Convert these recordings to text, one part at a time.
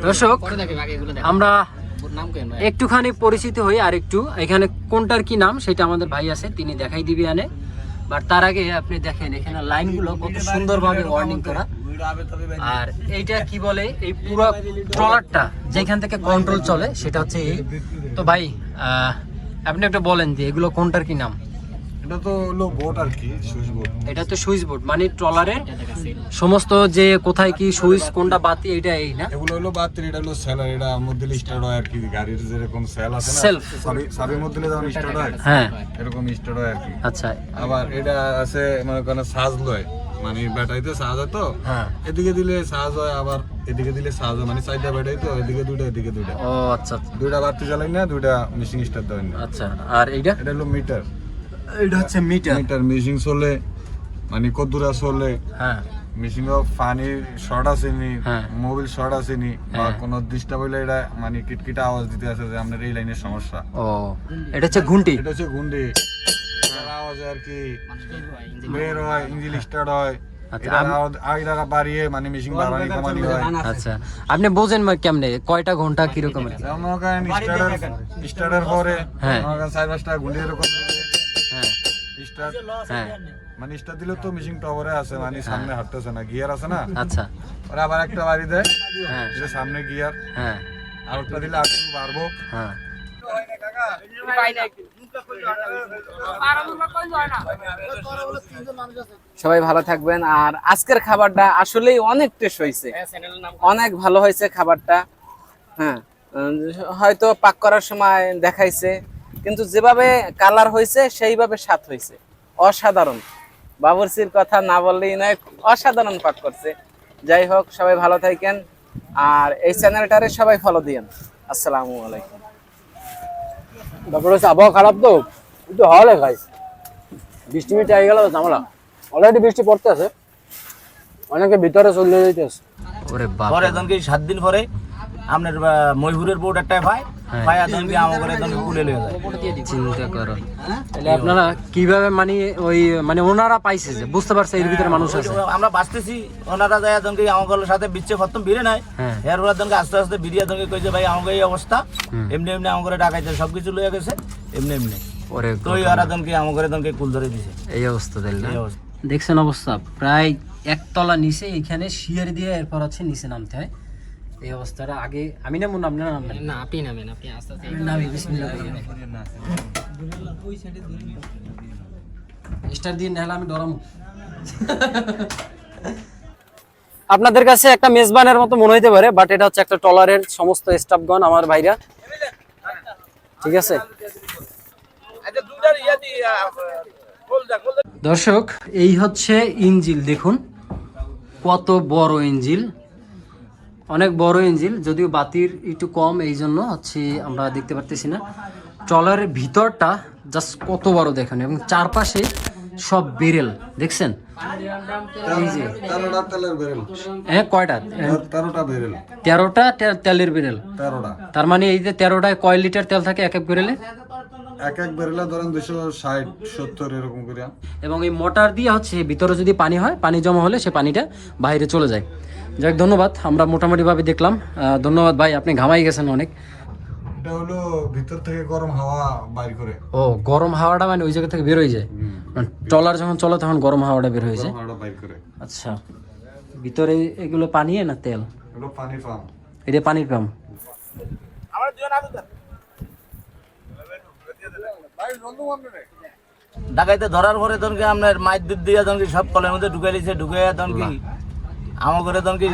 দর্শক আমরা একটুখানি পরিচিত হই, আর একটু এখানে কোনটার কি নাম সেটা আমাদের ভাই আছে, তিনি দেখাই দিবি আনে। বাট তার আগে আপনি দেখেন এখানে লাইনগুলো কত সুন্দরভাবে ওয়ার্নিং করা। আর এইটা কি বলে, এই পুরো ট্রলারটা যেখান থেকে কন্ট্রোল চলে সেটা হচ্ছে এই। তো ভাই আপনি একটু বলেন যে এগুলো কোনটার কি নাম? এটা তো হলো বোট আর কি, সুইচ বোট। এটা তো সুইচ বোর্ড, মানে ট্রলারের সমস্ত যে কোথায় কি সুইচ কোনটা বাতি এইটা এই না? এগুলো হলো বাতি, এটা হলো সেলার, এটা মধ্যে স্টার্ট হয় আর কি, গাড়ির যেরকম সেল আছে না, সেলফ সাবির মধ্যে যখন স্টার্ট হয়, হ্যাঁ এরকম স্টার্ট হয় আর কি। আচ্ছা, আবার এটা আছে মনে করেন চার্জ লয়, মানে ব্যাটারিতে চার্জ হয় তো, হ্যাঁ এদিকে দিলে চার্জ হয়, আবার এদিকে দিলে চার্জ হয়, মানে চারটা ব্যাটারি তো, এদিকে দুইটা এদিকে দুইটা। ও আচ্ছা দুইটা বাতি জ্বালাই না, দুইটা মেশিন স্টার্ট দেয় না। আচ্ছা। আর এইটা এটা হলো মিটার, এটা হচ্ছে মিটার। মিটার মেশিন চলে, মানে কদ্দুরা চলে, হ্যাঁ মেশিন পানির শর্ট আছে নি, হ্যাঁ। মোবিল শর্ট আছে নি, বা হ্যাঁ। কোনো ডিস্টার্ব হইলে এটা মানে কিটকিটা আওয়াজ দিতে আছে যে আপনার এই লাইনের সমস্যা। ও এটা হচ্ছে ঘুন্টি। এটা হচ্ছে গুন্ডি, এটার আওয়াজ আর কি বের হয়, ইঞ্জিন স্টার্ট হয়। আচ্ছা, এটার আওয়াজ আগেরা বাড়িয়ে মানে মেশিন বাড়ানি কমানি হয়। আচ্ছা আপনি বোঝেন কেমনে কয়টা ঘন্টা কি রকম? যেমন মনে করেন স্টার্টের পরে হ্যাঁ। মনে করেন 4-5টা গুন্ডি এরকম হ্যাঁ স্টার্ট, হ্যাঁ মানে স্টার্ট দিলে তো মেশিন টপারে আছে, মানে সামনে হাঁটতেছে না, গিয়ার আছে না, আচ্ছা ওরা আবার একটা বাড়ি দেয়, হ্যাঁ এটা সামনে গিয়ার, হ্যাঁ আর একটা দিলে আর একটু বাড়বো। হ্যাঁ। সবাই ভালো থাকবেন। আর আজকের খাবারটা আসলেই অনেক টেস্ট হয়েছে, অনেক ভালো হয়েছে খাবারটা। হ্যাঁ হয়তো পাক করার সময় দেখাইছে, কিন্তু যেভাবে কালার হয়েছে সেইভাবে স্বাদ হয়েছে, অসাধারণ। বাবুর্চির কথা না বললেই নয়, অসাধারণ পাক করছে। যাই হোক, সবাই ভালো থাকেন, আর এই চ্যানেলটারে সবাই ফলো দিয়েন। আসসালামু আলাইকুম। তারপরে হচ্ছে আবহাওয়া খারাপ তো একটু হলে খাই, বৃষ্টি মিষ্টি হয়ে গেল ঝামেলা। অলরেডি বৃষ্টি পড়তে আছে, অনেকে ভিতরে চলে যেতেছে। ওরে বাপ পরে তখন কি 7 দিন পরে আপনার ময়ূরের বোর্ড একটা ভাই ভাই তখন কি আমাকে তখন কুলে লয়ে যায়। চিন্তা করো তাহলে আপনারা কিভাবে মানে ওই মানে ওনারা পাইছে যে বুঝতে পারছে এর ভিতরে মানুষ আছে। আমরা বাঁচতেছি, ওনারা যায় তখন কি আমাদের সাথে বিচ্ছে খতম ভিড়ে নাই, হ্যাঁ। এরপরে তখন আস্তে আস্তে ভিড়িয়া তখন কইছে ভাই আমাকে এই অবস্থা, এমনি এমনি আমাকে ডাকাইতে সবকিছু লয়ে গেছে এমনি এমনি। ওরে তো ওরা তখন কি আমাকে তখন কি কুল ধরে দিছে। এই অবস্থা তাহলে এই অবস্থা। দেখছেন অবস্থা, প্রায় একতলা নিচে এখানে শিয়ার দিয়ে এরপর হচ্ছে নিচে নামতে হয়। এই অবস্থাটা আগে আমি নামুন, আপনারা নামবেন না? আপনি নামেন, আপনি আস্তে আস্তে নামি। বিসমিল্লাহ স্টার দিন নাহলে আমি ডরাম। আপনাদের কাছে একটা মেজবানের মতো মনে হইতে পারে, বাট এটা হচ্ছে একটা ট্রলারের সমস্ত স্টাফগণ আমার ভাইরা, ঠিক আছে। দর্শক এই হচ্ছে ইঞ্জিল, দেখুন কত বড় ইঞ্জিল, অনেক বড় ইঞ্জিল, যদিও বাতির একটু কম এই জন্য হচ্ছে আমরা দেখতে পারতেছি না। ট্রলারের ভিতরটা জাস্ট কত বড় দেখেন, এবং চারপাশে সব বেরেল দেখছেন, এই যে 13টা তেলের বেরেল, হ্যাঁ কয়টা 13টা বেরেল, 13টা তেলের বেরেল। 13টা, তার মানে এই যে 13টায় কয় লিটার তেল থাকে এক এক বেরেলে? এক বেরেলে ধরেন 260-70 এরকম করে। এবং এই মোটর দিয়ে হচ্ছে ভিতরে যদি পানি হয়, পানি জমা হলে সে পানিটা বাইরে চলে যায়। যাক ধন্যবাদ, আমরা মোটামুটিভাবে দেখলাম। ধন্যবাদ ভাই, আপনি ঘামাই গেছেন অনেক। এটা হলো ভিতর থেকে গরম হাওয়া বাইর করে। ও গরম হাওয়াটা মানে ওই জায়গা থেকে বের হয়ে যায়, ট্রলার যখন চলে তখন গরম হাওয়াটা বের হয়ে যায়। হাওয়াটা বাইর করে। আচ্ছা, ভিতরে এগুলো পানি না তেল? এটা পানি পাম্প। এটা পানির পাম্প। ডাকাইতে ধরার পরে তখন কি আপনার মাইর দুধ দিয়ে তখন কি সব কলের মধ্যে ঢুকে দিয়েছে, ঢুকে তখন কি আমার ঘরে তখন কি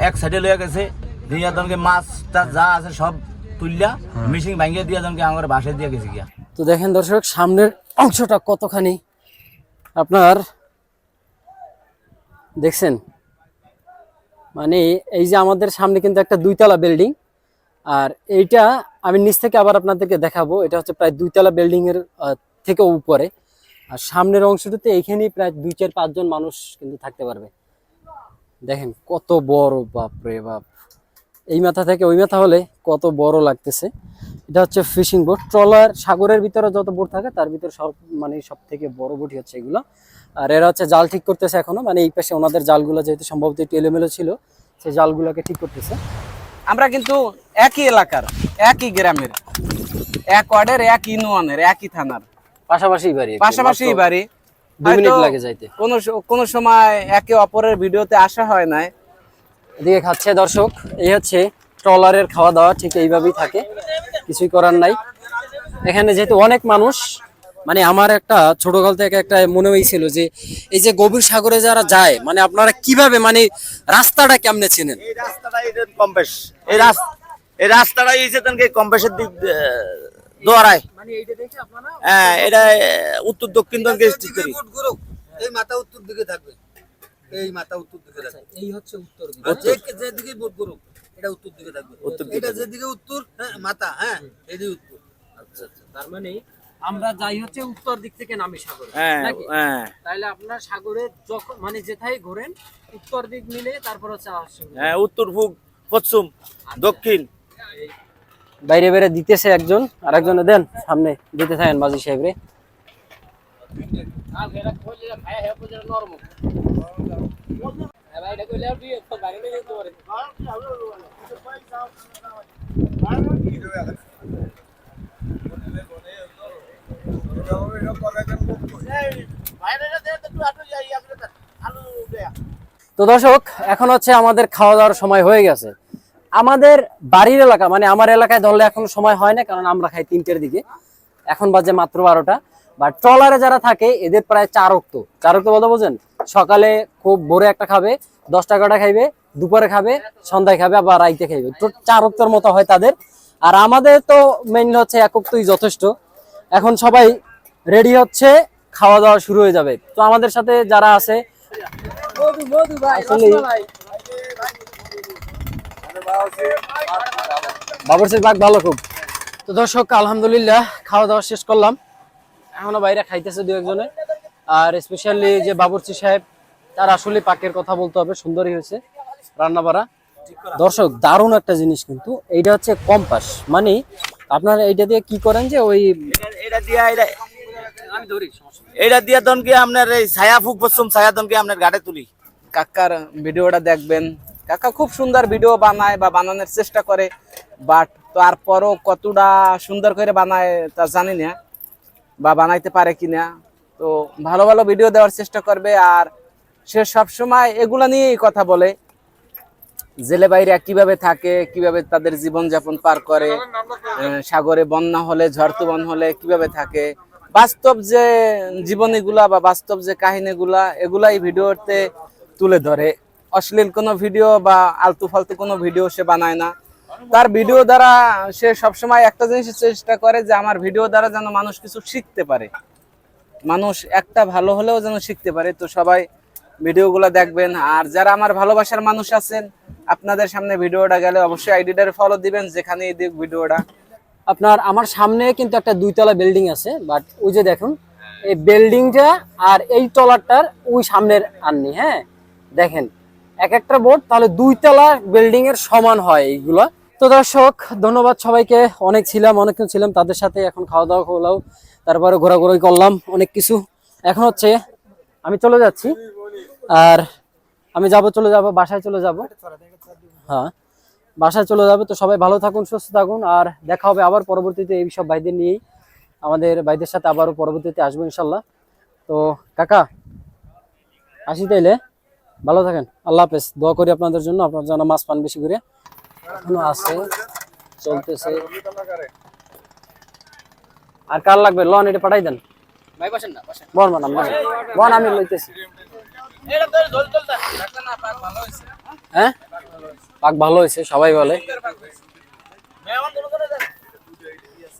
এক সাইডে লয়ে গেছে, দিয়ে তখন কি মাছটা যা আছে সব তুললা মেশিন ভাঙিয়ে দিয়ে তখন কি আমার বাসায় দিয়ে গেছে গিয়া। তো দেখেন দর্শক, সামনের অংশটা কতখানি আপনার দেখছেন, মানে এই যে আমাদের সামনে কিন্তু একটা 2তলা বিল্ডিং, আর এইটা আমি নিচ থেকে আবার আপনাদেরকে দেখাবো। এটা হচ্ছে প্রায় 2তলা বিল্ডিং এর থেকে উপরে, আর সামনের অংশটাতে এইখানেই প্রায় 2-4-5 জন মানুষ কিন্তু থাকতে পারবে। দেখেন কত বড়, বাপ রে বাপ, এই মাথা থেকে ওই মাথা হলে কত বড় লাগতেছে। এটা হচ্ছে ফিশিং বোট। ট্রলার সাগরের ভিতরে যত বোট থাকে তার ভিতরে সব মানে সব থেকে বড় বোটই হচ্ছে এগুলো। আর এরা হচ্ছে জাল ঠিক করতেছে এখনো, মানে এই পাশে ওনাদের জালগুলো যেহেতু সম্ভবত একটু এলোমেলো ছিল, সেই জালগুলোকে ঠিক করতেছে। আমরা কিন্তু একই এলাকার, একই গ্রামের, এক ওয়ার্ডের, এক ইউনিয়নের, একই থানার, পাশাপাশি বাড়ি, পাশাপাশি বাড়ি। 2 মিনিট হয়তো লাগে যাইতে। কোনো সময় একে অপরের ভিডিওতে আসা হয় না। এদিকে খাচ্ছে দর্শক, এই হচ্ছে ট্রলারের খাওয়া দাওয়া, ঠিক এইভাবেই থাকে, কিছুই করার নাই। এখানে যেহেতু অনেক মানুষ, মানে আমার একটা ছোটকাল থেকে একটা মনে হয়েছিল যে এই যে গভীর সাগরে যারা যায়, মানে আপনারা কিভাবে, মানে রাস্তাটা কেমনে চেনেন? এই রাস্তাটা কম্পেশ, এই রাস্তাটা কম্পেশের দিক দোয়ারায়, মানে এইটা দেখে আপনারা হ্যাঁ এটা উত্তর দক্ষিণ দনকে ঠিক করি। এই মাথা উত্তর দিকে থাকবে, এই মাথা উত্তর দিকে থাকবে, এই হচ্ছে উত্তর দিক। যেদিকে বোট করুক এটা উত্তর দিকে থাকবে, উত্তর দিকে এটা যেদিকে উত্তর, হ্যাঁ মাথা, হ্যাঁ এদিকে উত্তর। আচ্ছা আচ্ছা, তার মানে আমরা যাই হচ্ছে উত্তর দিক থেকে নামি সাগরে, হ্যাঁ নাকি? হ্যাঁ তাহলে আপনার সাগরে যখন মানে যেথায় ঘোরেন উত্তর দিক মিলে তারপর হচ্ছে আসুন। হ্যাঁ, উত্তর পূব পশ্চিম দক্ষিণ। বাইরে বাইরে দিতেছে একজন, আর একজনে দেন সামনে দিতে থাকেন মাঝি সাহেব রে। তো দর্শক, এখন হচ্ছে আমাদের খাওয়া দাওয়ার সময় হয়ে গেছে। আমাদের বাড়ির এলাকা, মানে আমার এলাকায় ধরলে এখন সময় হয় না, কারণ আমরা খাই 3টের দিকে, এখন বাজে মাত্র 12টা। বা ট্রলারে যারা থাকে এদের প্রায় 4 অক্ত বলতে বোঝেন, সকালে খুব ভোরে একটা খাবে, 10 টাকাটা খাইবে, দুপুরে খাবে, সন্ধ্যায় খাবে, আবার রাইতে খাইবে। তো 4 অক্তর মতো হয় তাদের। আর আমাদের তো মেইনলি হচ্ছে 1 অক্তই যথেষ্ট। এখন সবাই রেডি হচ্ছে, খাওয়া দাওয়া শুরু হয়ে যাবে। তো আমাদের সাথে যারা আছে আসলে বাবুর্চির বাগ ভালো খুব। তো দর্শক, আলহামদুলিল্লাহ খাওয়া দাওয়া শেষ করলাম, এখনো বাইরে খাইতেছে 2-1 জনে। আর স্পেশালি যে বাবুর্চি সাহেব, তার আসলে পাকের কথা বলতে হবে, সুন্দরই হয়েছে রান্না বাড়া। দর্শক, দারুণ একটা জিনিস কিন্তু, এইটা হচ্ছে কম্পাস। মানে আপনারা এইটা দিয়ে কি করেন যে ওই এটা দিয়া দনকে আপনার এই ছায়া ফুক পশ্চিম ছায়া দনকে আপনার ঘাটে তুলি। কাকার ভিডিওটা দেখবেন, কাকা খুব সুন্দর ভিডিও বানায় বা বানানোর চেষ্টা করে, বাট তারপরও কতটা সুন্দর করে বানায় তা জানি না, বা বানাইতে পারে কিনা। তো ভালো ভালো ভিডিও দেওয়ার চেষ্টা করবে। আর সে সবসময় এগুলা নিয়েই কথা বলে, জেলে বাইরে কিভাবে থাকে, কিভাবে তাদের জীবনযাপন পার করে, সাগরে বন্যা হলে, ঝড় তুফান হলে কিভাবে থাকে, বাস্তব যে জীবনীগুলা বা বাস্তব যে কাহিনীগুলা, এগুলাই ভিডিওতে তুলে ধরে। অশ্লীল কোনো ভিডিও বা আলতু ফালতু কোনো ভিডিও সে বানায় না। তার ভিডিও দ্বারা সে সবসময় একটা জিনিস চেষ্টা করে যে আমার ভিডিও দ্বারা যেন মানুষ কিছু শিখতে পারে, মানুষ একটা ভালো হলেও যেন শিখতে পারে। তো সবাই ভিডিওগুলো দেখবেন। আর যারা আমার ভালোবাসার মানুষ আছেন, আপনাদের সামনে ভিডিওটা গেলে অবশ্যই আইডিটারে ফলো দিবেন, যেখানেই দিক ভিডিওটা। আপনার আমার সামনে কিন্তু একটা 2 তলা বিল্ডিং আছে, বাট ওই যে দেখুন এই বিল্ডিংটা আর এই টলারটার ওই সামনের আননি, হ্যাঁ দেখেন এক একটা বোর্ড, তাহলে 2 তলা বিল্ডিং এর সমান হয় এইগুলা। তো দর্শক, ধন্যবাদ সবাইকে, অনেকক্ষণ ছিলাম তাদের সাথে। এখন খাওয়া দাওয়া করলাম, তারপরে ঘোরাঘুরি করলাম অনেক কিছু। এখন হচ্ছে আমি চলে যাচ্ছি, আর আমি চলে যাব বাসায় চলে যাব। হ্যাঁ, বাসায় চলে যাবে। তো সবাই ভালো থাকুন, সুস্থ থাকুন, আর দেখা হবে আবার পরবর্তীতে এই সব ভাইদের নিয়েই। আমাদের ভাইদের সাথে আবারও পরবর্তীতে আসবো ইনশাল্লাহ। তো কাকা আসি তাইলে, ভালো থাকেন, আল্লাহ হাফেজ। দোয়া করি আপনাদের জন্য, আপনার জন্য মাছ পান বেশি করে। এখনো আছে, চলতেছে। আর কার লাগবে লন, এটা পাঠাই দেন ভাই, বসেন না, বসেন। বন আমি লইতেছি। হ্যাঁ, পাক ভালো হয়েছে, সবাই বলে।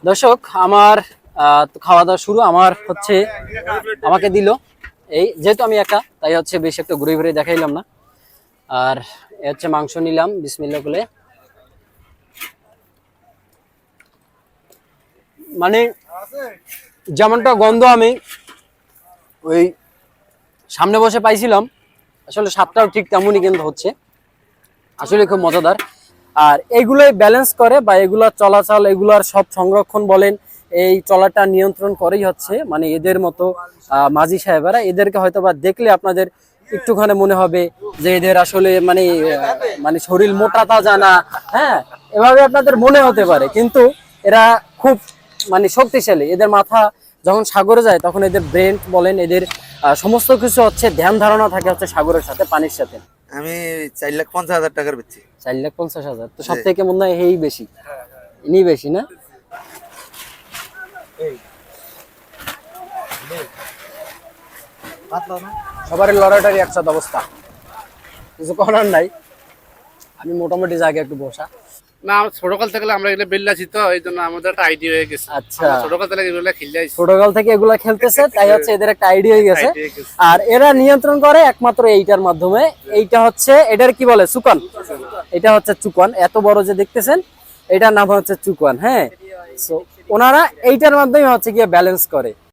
দর্শক, আমার খাওয়া দাওয়া শুরু। আমার হচ্ছে আমাকে দিল, এই যেহেতু আমি একা, তাই হচ্ছে বেশি একটা ঘুরে ঘুরে দেখাইলাম না। আর এ হচ্ছে মাংস নিলাম বিসমিল্লাহ বলে। মানে যেমনটা গন্ধ আমি ওই সামনে বসে পাইছিলাম, আসলে স্বাদটাও ঠিক তেমনই কিন্তু হচ্ছে, আসলে খুব মজাদার। আর এগুলোই ব্যালেন্স করে, বা এগুলার চলাচল, এগুলার সব সংরক্ষণ বলেন, এই ট্রলারটা নিয়ন্ত্রণ করেই হচ্ছে মানে এদের মতো মাঝি সাহেবেরা। এদেরকে হয়তো বা দেখলে আপনাদের একটুখানি মনে হবে যে এদের আসলে মানে মানে শরীর মোটা তাজা না, হ্যাঁ এভাবে আপনাদের মনে হতে পারে, কিন্তু এরা খুব মানে শক্তিশালী। এদের মাথা যখন সাগরে যায় তখন এদের ব্রেন বলেন, এদের সমস্ত কিছু হচ্ছে ধ্যান ধারণা থাকে হচ্ছে সাগরের সাথে, পানির সাথে। আমি 4,50,000 টাকার বেচছি। 4,50,000 তো সব থেকে মনে হয় এই বেশি, ইনি বেশি না? সবারই লড়াইটারই একসাথে অবস্থা, কিছু করার নাই। আমি মোটামুটি জায়গায় একটু বসা। না, ছোটকাল থেকে আমরা এগুলো বেল্লাছি, তো এই জন্য আমাদের একটা আইডিয়া হয়ে গেছে। আচ্ছা, ছোটকাল থেকে এগুলো খেলে ছোটকাল থেকে এগুলা খেলতেছে, তাই হচ্ছে এদের একটা আইডিয়া হয়ে গেছে। আর এরা নিয়ন্ত্রণ করে একমাত্র এইটার মাধ্যমে। এইটা হচ্ছে এটার কি বলে, চুকান। এটা হচ্ছে চুকান, এত বড় যে দেখতেছেন, এটার নাম হচ্ছে চুকান। হ্যাঁ, ওনারা এইটার মাধ্যমে হচ্ছে গিয়ে ব্যালেন্স করে।